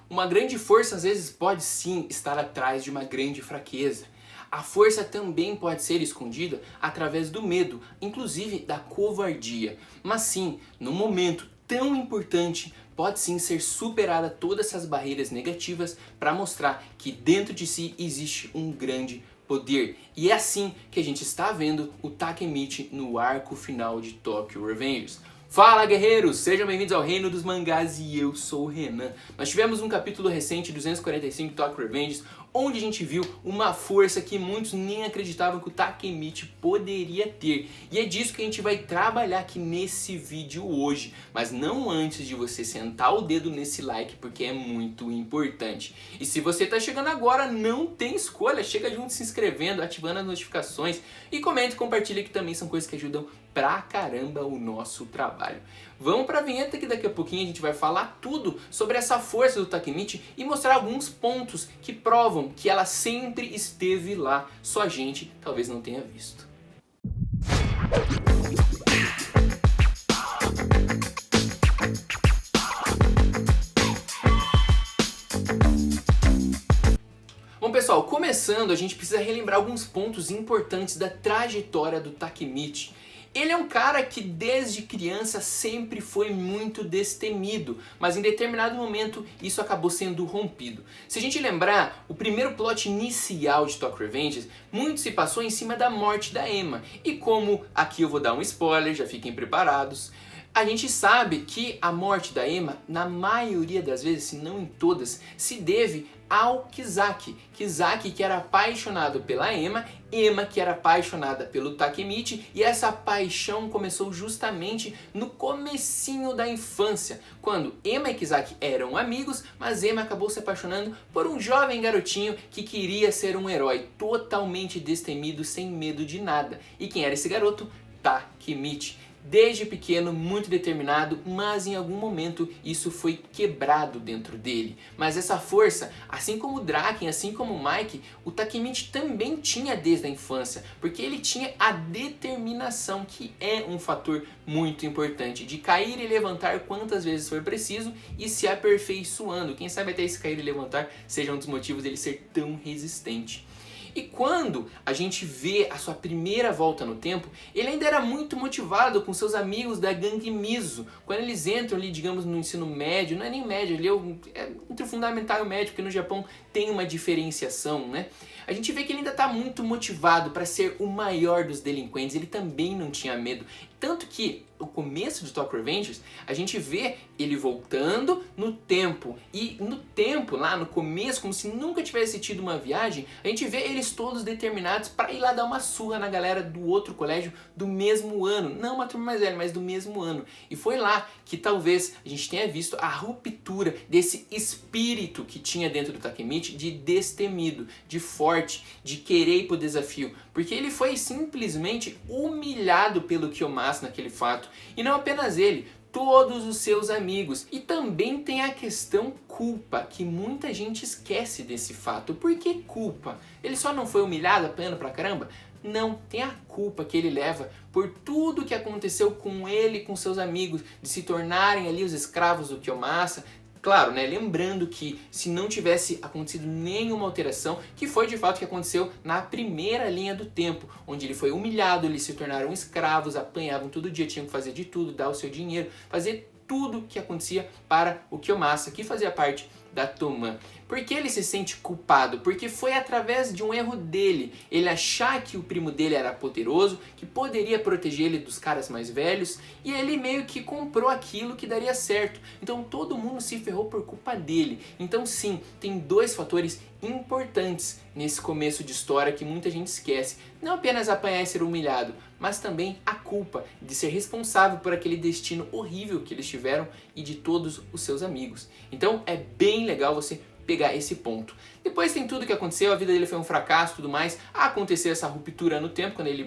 Uma grande força às vezes pode sim estar atrás de uma grande fraqueza. A força também pode ser escondida através do medo, inclusive da covardia. Mas sim, num momento tão importante, pode sim ser superada todas essas barreiras negativas para mostrar que dentro de si existe um grande poder. E é assim que a gente está vendo o Takemichi no arco final de Tokyo Revengers. Fala guerreiros, sejam bem-vindos ao Reino dos Mangás e eu sou o Renan. Nós tivemos um capítulo recente, 245 Tokyo Revengers, onde a gente viu uma força que muitos nem acreditavam que o Takemichi poderia ter. E é disso que a gente vai trabalhar aqui nesse vídeo hoje. Mas não antes de você sentar o dedo nesse like, porque é muito importante. E se você está chegando agora, não tem escolha, chega junto se inscrevendo, ativando as notificações e comente e compartilha, que também são coisas que ajudam pra caramba o nosso trabalho. Vamos pra vinheta que daqui a pouquinho a gente vai falar tudo sobre essa força do Takemichi e mostrar alguns pontos que provam que ela sempre esteve lá, só a gente talvez não tenha visto. Bom pessoal, começando, a gente precisa relembrar alguns pontos importantes da trajetória do Takemichi. Ele é um cara que desde criança sempre foi muito destemido, mas em determinado momento isso acabou sendo rompido. Se a gente lembrar, o primeiro plot inicial de Tokyo Revengers, muito se passou em cima da morte da Emma. E como aqui eu vou dar um spoiler, já fiquem preparados, a gente sabe que a morte da Emma, na maioria das vezes, se não em todas, se deve ao Kisaki. Kisaki que era apaixonado pela Emma, Emma que era apaixonada pelo Takemichi, e essa paixão começou justamente no comecinho da infância, quando Emma e Kisaki eram amigos, mas Emma acabou se apaixonando por um jovem garotinho que queria ser um herói, totalmente destemido, sem medo de nada. E quem era esse garoto? Takemichi. Desde pequeno, muito determinado, mas em algum momento isso foi quebrado dentro dele. Mas essa força, assim como o Draken, assim como o Mike, o Takemichi também tinha desde a infância, porque ele tinha a determinação, que é um fator muito importante, de cair e levantar quantas vezes for preciso e se aperfeiçoando. Quem sabe até esse cair e levantar seja um dos motivos dele ser tão resistente. E quando a gente vê a sua primeira volta no tempo, ele ainda era muito motivado com seus amigos da gangue Mizo. Quando eles entram ali, digamos, no ensino médio, não é nem médio, ali é entre o fundamental e o médio, porque no Japão tem uma diferenciação, né? A gente vê que ele ainda está muito motivado para ser o maior dos delinquentes, ele também não tinha medo. Tanto que o começo de Tokyo Revengers, a gente vê ele voltando no tempo. E no tempo, lá no começo, como se nunca tivesse tido uma viagem, a gente vê eles todos determinados para ir lá dar uma surra na galera do outro colégio do mesmo ano. Não uma turma mais velha, mas do mesmo ano. E foi lá que talvez a gente tenha visto a ruptura desse espírito que tinha dentro do Takemichi de destemido, de forte, de querer ir pro desafio. Porque ele foi simplesmente humilhado pelo Kiyomasa naquele fato. E não apenas ele, todos os seus amigos. E também tem a questão culpa, que muita gente esquece desse fato. Por que culpa? Ele só não foi humilhado, apanhando pra caramba? Não, tem a culpa que ele leva por tudo que aconteceu com ele e com seus amigos, de se tornarem ali os escravos do Kiyomasa. Claro, né? Lembrando que se não tivesse acontecido nenhuma alteração, que foi de fato o que aconteceu na primeira linha do tempo, onde ele foi humilhado, eles se tornaram escravos, apanhavam todo dia, tinham que fazer de tudo, dar o seu dinheiro, fazer tudo que acontecia para o Kiyomasa, que fazia parte da Toman. Por que ele se sente culpado? Porque foi através de um erro dele, ele achar que o primo dele era poderoso, que poderia proteger ele dos caras mais velhos, e ele meio que comprou aquilo que daria certo. Então todo mundo se ferrou por culpa dele. Então sim, tem dois fatores importantes nesse começo de história que muita gente esquece. Não apenas apanhar e ser humilhado, mas também a culpa de ser responsável por aquele destino horrível que eles tiveram e de todos os seus amigos. Então é bem legal você pegar esse ponto. Depois tem tudo que aconteceu, a vida dele foi um fracasso e tudo mais. Aconteceu essa ruptura no tempo, quando ele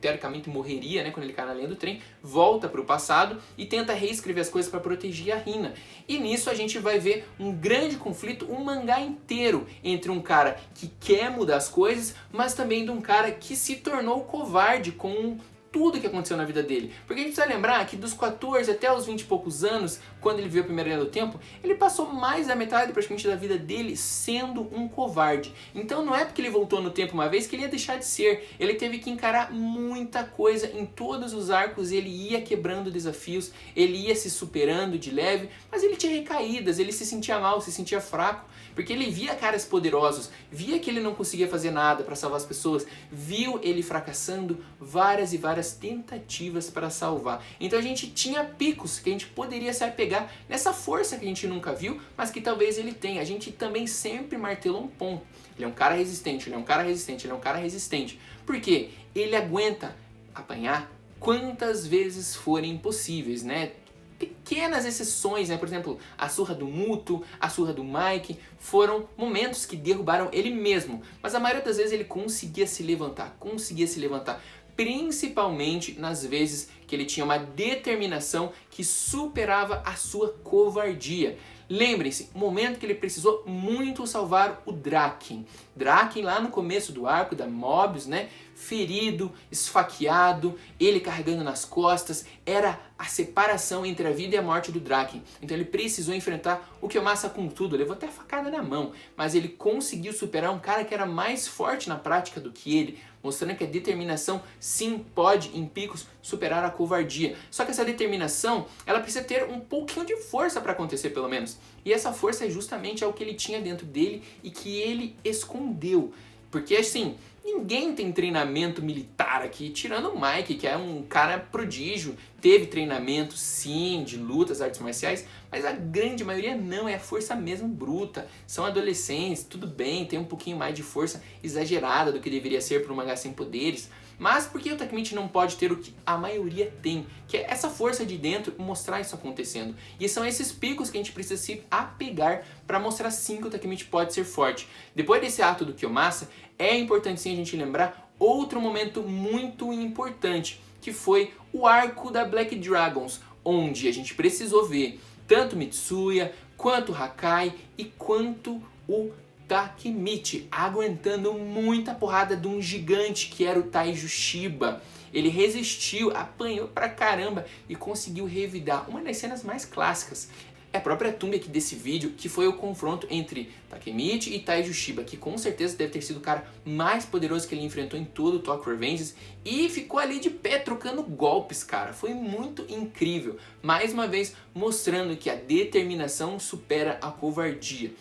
teoricamente morreria, né, quando ele cai na linha do trem, volta para o passado e tenta reescrever as coisas para proteger a Hina. E nisso a gente vai ver um grande conflito, um mangá inteiro, entre um cara que quer mudar as coisas, mas também de um cara que se tornou covarde com tudo que aconteceu na vida dele. Porque a gente precisa lembrar que dos 14 até os 20 e poucos anos, quando ele viu a primeira linha do tempo, ele passou mais da metade praticamente da vida dele sendo um covarde. Então não é porque ele voltou no tempo uma vez que ele ia deixar de ser. Ele teve que encarar muita coisa em todos os arcos, ele ia quebrando desafios, ele ia se superando de leve, mas ele tinha recaídas, ele se sentia mal, se sentia fraco, porque ele via caras poderosos, via que ele não conseguia fazer nada para salvar as pessoas, viu ele fracassando várias e várias tentativas para salvar. Então a gente tinha picos que a gente poderia se apegar nessa força que a gente nunca viu, mas que talvez ele tenha. A gente também sempre martelou um ponto. Ele é um cara resistente, ele é um cara resistente, ele é um cara resistente. Por quê? Ele aguenta apanhar quantas vezes forem possíveis, né? Pequenas exceções, né? Por exemplo, a surra do Muto, a surra do Mike, foram momentos que derrubaram ele mesmo. Mas a maioria das vezes ele conseguia se levantar, principalmente nas vezes que ele tinha uma determinação que superava a sua covardia. Lembrem-se, o momento que ele precisou muito salvar o Draken. Draken lá no começo do arco da Mobius, né? Ferido, esfaqueado, ele carregando nas costas, era a separação entre a vida e a morte do Draken. Então ele precisou enfrentar o Kiyomasa com tudo, levou até a facada na mão, mas ele conseguiu superar um cara que era mais forte na prática do que ele, mostrando que a determinação sim pode, em picos, superar a covardia. Só que essa determinação, ela precisa ter um pouquinho de força para acontecer pelo menos. E essa força é justamente o que ele tinha dentro dele e que ele escondeu. Porque assim, ninguém tem treinamento militar aqui, tirando o Mike, que é um cara prodígio, teve treinamento sim, de lutas, artes marciais, mas a grande maioria não, é a força mesmo bruta. São adolescentes, tudo bem, tem um pouquinho mais de força exagerada do que deveria ser para um mangá sem poderes, mas por que o Takemichi não pode ter o que a maioria tem? Que é essa força de dentro, mostrar isso acontecendo. E são esses picos que a gente precisa se apegar para mostrar sim que o Takemichi pode ser forte. Depois desse ato do Kiyomasa, é importante sim a gente lembrar outro momento muito importante, que foi o arco da Black Dragons, onde a gente precisou ver tanto Mitsuya, quanto Hakai e quanto o Takemichi aguentando muita porrada de um gigante que era o Taiju Shiba. Ele resistiu, apanhou pra caramba e conseguiu revidar uma das cenas mais clássicas. É a própria thumb aqui desse vídeo, que foi o confronto entre Takemichi e Taiju Shiba, que com certeza deve ter sido o cara mais poderoso que ele enfrentou em todo o Tokyo Revengers, e ficou ali de pé trocando golpes, cara. Foi muito incrível. Mais uma vez mostrando que a determinação supera a covardia.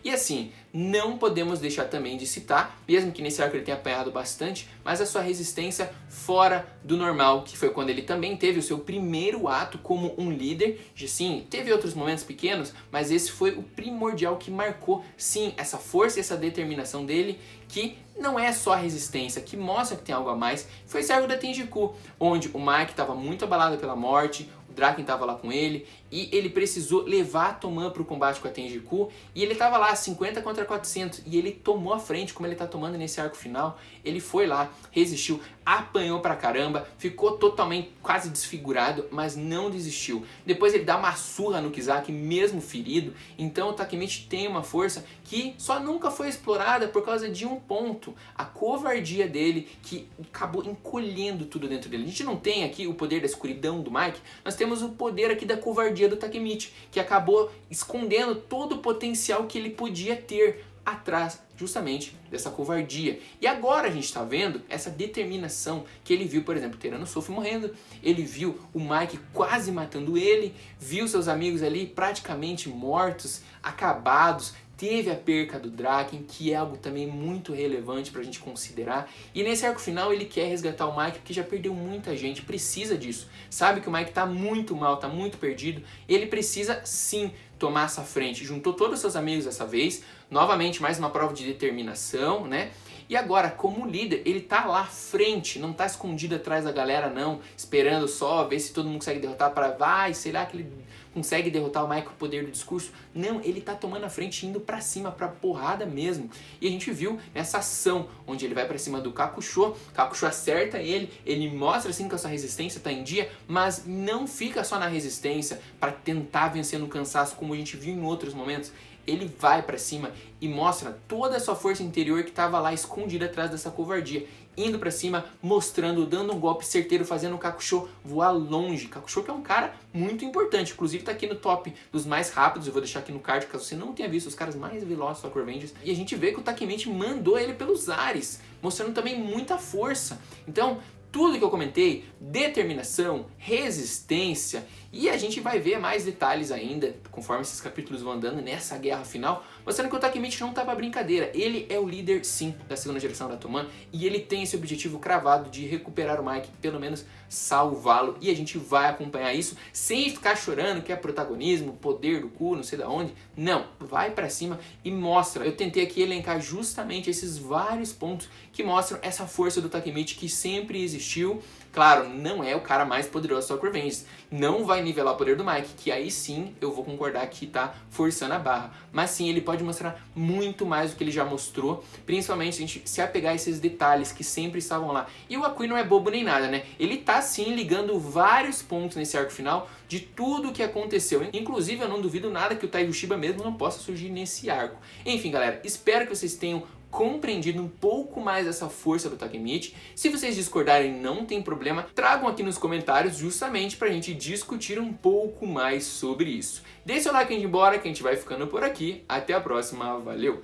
E assim, não podemos deixar também de citar, mesmo que nesse arco ele tenha apanhado bastante, mas a sua resistência fora do normal, que foi quando ele também teve o seu primeiro ato como um líder. Sim, teve outros momentos pequenos, mas esse foi o primordial que marcou, sim, essa força e essa determinação dele, que não é só a resistência, que mostra que tem algo a mais. Foi esse arco da Tenjiku, onde o Mike estava muito abalado pela morte, o Draken estava lá com ele, e ele precisou levar a Toman para o combate com a Tenjiku, e ele estava lá 50 contra 400, e ele tomou a frente, como ele está tomando nesse arco final. Ele foi lá, resistiu, apanhou pra caramba, ficou totalmente quase desfigurado, mas não desistiu. Depois ele dá uma surra no Kizaki, mesmo ferido. Então o Takemichi tem uma força que só nunca foi explorada por causa de um ponto, a covardia dele, que acabou encolhendo tudo dentro dele. A gente não tem aqui o poder da escuridão do Mike, nós temos o poder aqui da covardia do Takemichi, que acabou escondendo todo o potencial que ele podia ter atrás justamente dessa covardia. E agora a gente está vendo essa determinação que ele viu, por exemplo, o Teranossouf morrendo, ele viu o Mike quase matando ele, viu seus amigos ali praticamente mortos, acabados, teve a perca do Draken, que é algo também muito relevante pra gente considerar. E nesse arco final ele quer resgatar o Mike, porque já perdeu muita gente, precisa disso. Sabe que o Mike tá muito mal, tá muito perdido, ele precisa sim tomar essa frente. Juntou todos os seus amigos dessa vez, novamente mais uma prova de determinação, né? E agora, como líder, ele tá lá à frente, não tá escondido atrás da galera não, esperando só ver se todo mundo consegue derrotar para vai, será que ele consegue derrotar o Mike com o poder do discurso? Não, ele tá tomando a frente, indo pra cima, pra porrada mesmo. E a gente viu nessa ação, onde ele vai pra cima do Kakusho, Kakusho acerta ele mostra assim que a sua resistência tá em dia, mas não fica só na resistência para tentar vencer no cansaço, como a gente viu em outros momentos. Ele vai pra cima e mostra toda a sua força interior que estava lá escondida atrás dessa covardia. indo pra cima, mostrando, dando um golpe certeiro, fazendo o Kakusho voar longe. Kakusho que é um cara muito importante, inclusive tá aqui no top dos mais rápidos, eu vou deixar aqui no card caso você não tenha visto os caras mais velozes do Tokyo Revengers. E a gente vê que o Takemichi mandou ele pelos ares, mostrando também muita força. Então, tudo que eu comentei, determinação, resistência, e a gente vai ver mais detalhes ainda, conforme esses capítulos vão andando nessa guerra final, mostrando que o Takemichi não tá pra brincadeira. Ele é o líder, sim, da segunda geração da Toman, e ele tem esse objetivo cravado de recuperar o Mike, pelo menos salvá-lo, e a gente vai acompanhar isso sem ficar chorando que é protagonismo, poder do cu, não sei da onde. Não, vai pra cima e mostra. Eu tentei aqui elencar justamente esses vários pontos que mostram essa força do Takemichi que sempre existiu. Claro, não é o cara mais poderoso do Tokyo Revengers, não vai nivelar o poder do Mike, que aí sim eu vou concordar que tá forçando a barra. Mas sim, ele pode mostrar muito mais do que ele já mostrou, principalmente se a gente se apegar a esses detalhes que sempre estavam lá. E o Akui não é bobo nem nada, né? Ele tá sim ligando vários pontos nesse arco final de tudo o que aconteceu. Inclusive eu não duvido nada que o Taiji Shiba mesmo não possa surgir nesse arco. Enfim, galera, espero que vocês tenham compreendido um pouco mais essa força do Takemichi. Se vocês discordarem, não tem problema, tragam aqui nos comentários justamente pra gente discutir um pouco mais sobre isso. Deixa o like antes de ir embora que a gente vai ficando por aqui. Até a próxima, valeu!